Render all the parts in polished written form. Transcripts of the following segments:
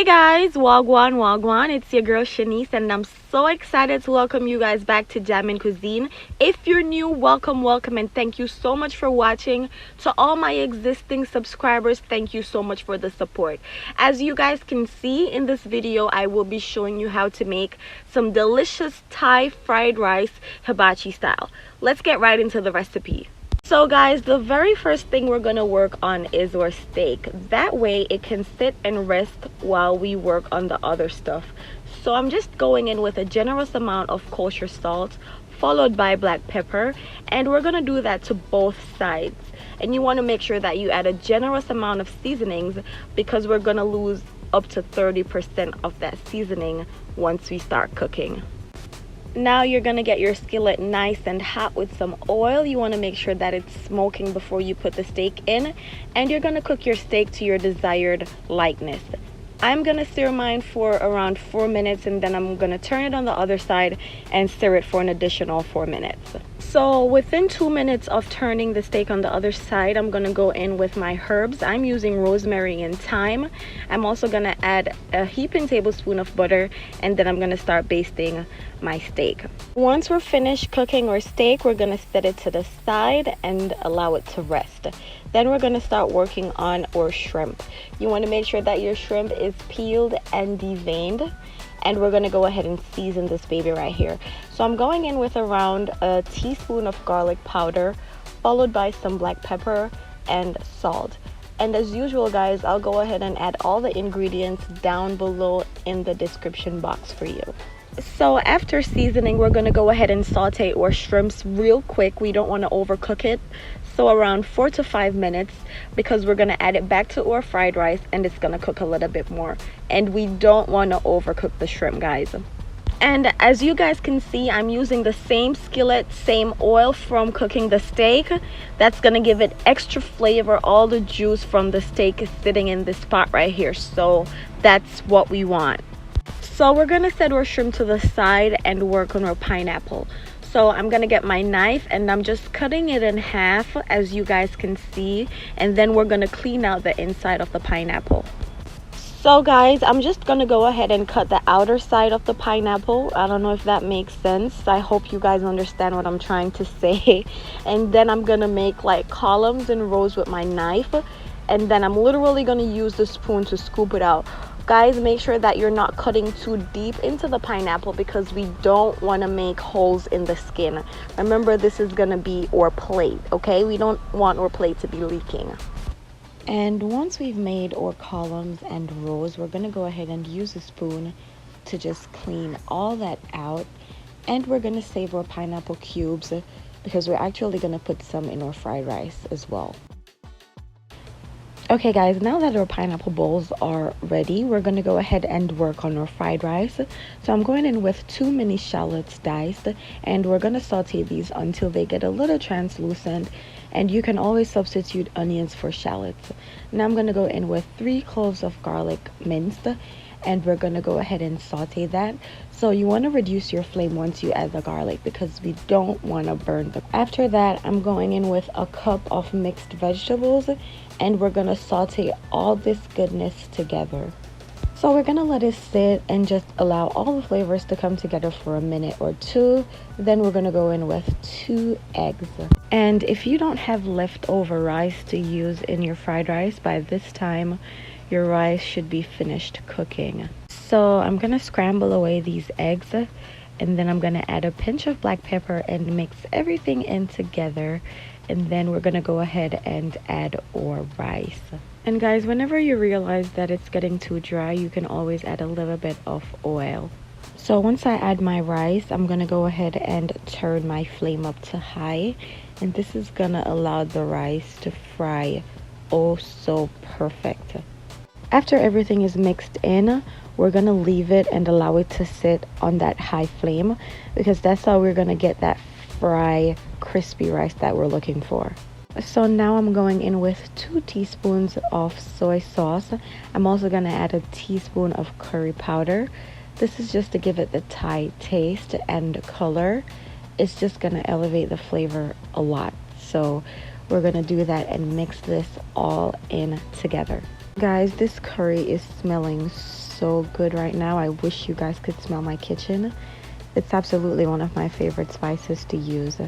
Hey guys, wagwan wagwan, it's your girl Shanice and I'm so excited to welcome you guys back to Jamaican Cuisine. If you're new, welcome and thank you so much for watching. To all my existing subscribers, thank you so much for the support. As you guys can see in this video, I will be showing you how to make some delicious Thai fried rice hibachi style. Let's get right into the recipe. So guys, the very first thing we're gonna work on is our steak. That way it can sit and rest while we work on the other stuff. So I'm just going in with a generous amount of kosher salt followed by black pepper, and we're gonna do that to both sides. And you want to make sure that you add a generous amount of seasonings because we're gonna lose up to 30% of that seasoning once we start cooking. Now you're gonna get your skillet nice and hot with some oil. You want to make sure that it's smoking before you put the steak in, and you're gonna cook your steak to your desired lightness. I'm gonna sear mine for around 4 minutes, and then I'm gonna turn it on the other side and sear it for an additional 4 minutes. So within 2 minutes of turning the steak on the other side, I'm gonna go in with my herbs. I'm using rosemary and thyme. I'm also gonna add a heaping tablespoon of butter, and then I'm gonna start basting my steak. Once we're finished cooking our steak, we're gonna set it to the side and allow it to rest. Then we're gonna start working on our shrimp. You wanna make sure that your shrimp is peeled and deveined, and we're gonna go ahead and season this baby right here. So I'm going in with around a teaspoon of garlic powder, followed by some black pepper and salt. And as usual guys, I'll go ahead and add all the ingredients down below in the description box for you. So after seasoning, we're gonna go ahead and saute our shrimps real quick. We don't want to overcook it, so around 4 to 5 minutes, because we're gonna add it back to our fried rice and it's gonna cook a little bit more, and we don't want to overcook the shrimp guys. And as you guys can see, I'm using the same skillet, same oil from cooking the steak. That's gonna give it extra flavor. All the juice from the steak is sitting in this pot right here, so that's what we want. So we're gonna set our shrimp to the side and work on our pineapple. So I'm gonna get my knife and I'm just cutting it in half, as you guys can see, and then we're gonna clean out the inside of the pineapple. So guys, I'm just gonna go ahead and cut the outer side of the pineapple. I don't know if that makes sense. I hope you guys understand what I'm trying to say. And then I'm gonna make like columns and rows with my knife, and then I'm literally gonna use the spoon to scoop it out. Guys, make sure that you're not cutting too deep into the pineapple because we don't want to make holes in the skin. Remember, this is going to be our plate, okay? We don't want our plate to be leaking. And once we've made our columns and rows, we're going to go ahead and use a spoon to just clean all that out. And we're going to save our pineapple cubes because we're actually going to put some in our fried rice as well. Okay guys, now that our pineapple bowls are ready, we're going to go ahead and work on our fried rice. So I'm going in with 2 mini shallots diced, and we're going to saute these until they get a little translucent, and you can always substitute onions for shallots. Now I'm going to go in with 3 cloves of garlic minced, and we're going to go ahead and saute that. So you want to reduce your flame once you add the garlic because we don't want to burn the. After that, I'm going in with a cup of mixed vegetables, and we're going to saute all this goodness together. So we're going to let it sit and just allow all the flavors to come together for a minute or two. Then we're going to go in with 2 eggs. And if you don't have leftover rice to use in your fried rice, by this time your rice should be finished cooking. So I'm going to scramble away these eggs, and then I'm going to add a pinch of black pepper and mix everything in together. And then we're going to go ahead and add our rice. And guys, whenever you realize that it's getting too dry, you can always add a little bit of oil. So once I add my rice, I'm going to go ahead and turn my flame up to high. And this is going to allow the rice to fry oh so perfect. After everything is mixed in, we're going to leave it and allow it to sit on that high flame because that's how we're going to get that fry crispy rice that we're looking for. So now I'm going in with 2 teaspoons of soy sauce. I'm also going to add a teaspoon of curry powder. This is just to give it the Thai taste and color. It's just going to elevate the flavor a lot. So we're going to do that and mix this all in together. Guys, this curry is smelling so good right now. I wish you guys could smell my kitchen. It's absolutely one of my favorite spices to use.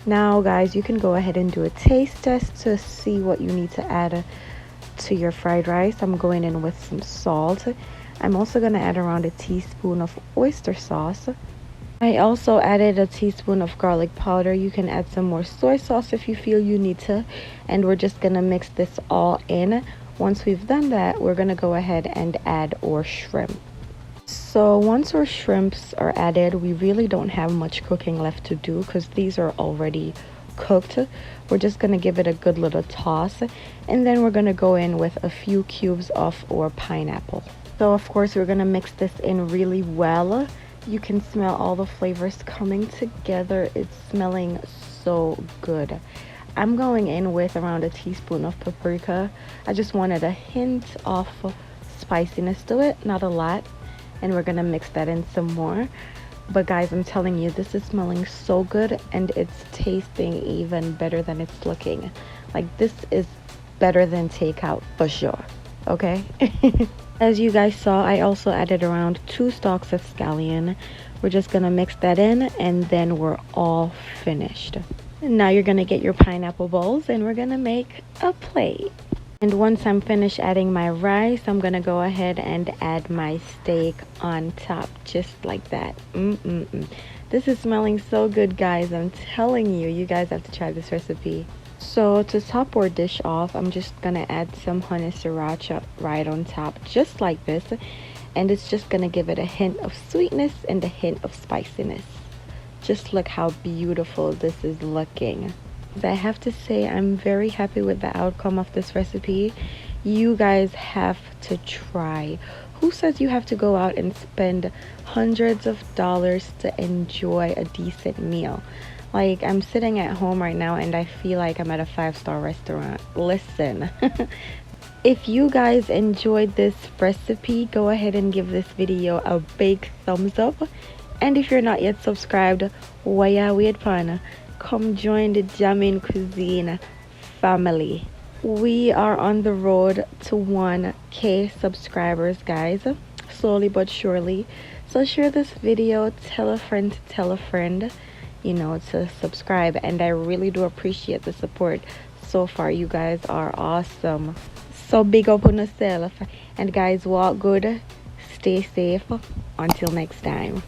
Now guys, you can go ahead and do a taste test to see what you need to add to your fried rice. I'm going in with some salt. I'm also going to add around a teaspoon of oyster sauce. I also added a teaspoon of garlic powder. You can add some more soy sauce if you feel you need to. And we're just going to mix this all in. Once we've done that, we're going to go ahead and add our shrimp. So once our shrimps are added, we really don't have much cooking left to do because these are already cooked. We're just going to give it a good little toss, and then we're going to go in with a few cubes of our pineapple. So of course we're going to mix this in really well. You can smell all the flavors coming together. It's smelling so good. I'm going in with around a teaspoon of paprika. I just wanted a hint of spiciness to it, not a lot. And we're gonna mix that in some more. But guys, I'm telling you, this is smelling so good, and it's tasting even better than it's looking. Like, this is better than takeout for sure, okay? As you guys saw, I also added around 2 stalks of scallion. We're just gonna mix that in, and then we're all finished. Now you're gonna get your pineapple bowls, and we're gonna make a plate. And once I'm finished adding my rice, I'm gonna go ahead and add my steak on top, just like that. This is smelling so good, guys. I'm telling you, you guys have to try this recipe. So to top our dish off, I'm just gonna add some honey sriracha right on top, just like this. And it's just gonna give it a hint of sweetness and a hint of spiciness. Just look how beautiful this is looking. I have to say, I'm very happy with the outcome of this recipe. You guys have to try. Who says you have to go out and spend hundreds of dollars to enjoy a decent meal? Like, I'm sitting at home right now and I feel like I'm at a 5-star restaurant. Listen, if you guys enjoyed this recipe, go ahead and give this video a big thumbs up. And if you're not yet subscribed, why are we at come join the Jamaican Cuisine family. We are on the road to 1K subscribers, guys, slowly but surely. So share this video, tell a friend to tell a friend, you know, to subscribe. And I really do appreciate the support so far. You guys are awesome. So big up on yourself, and guys, walk good, stay safe. Until next time.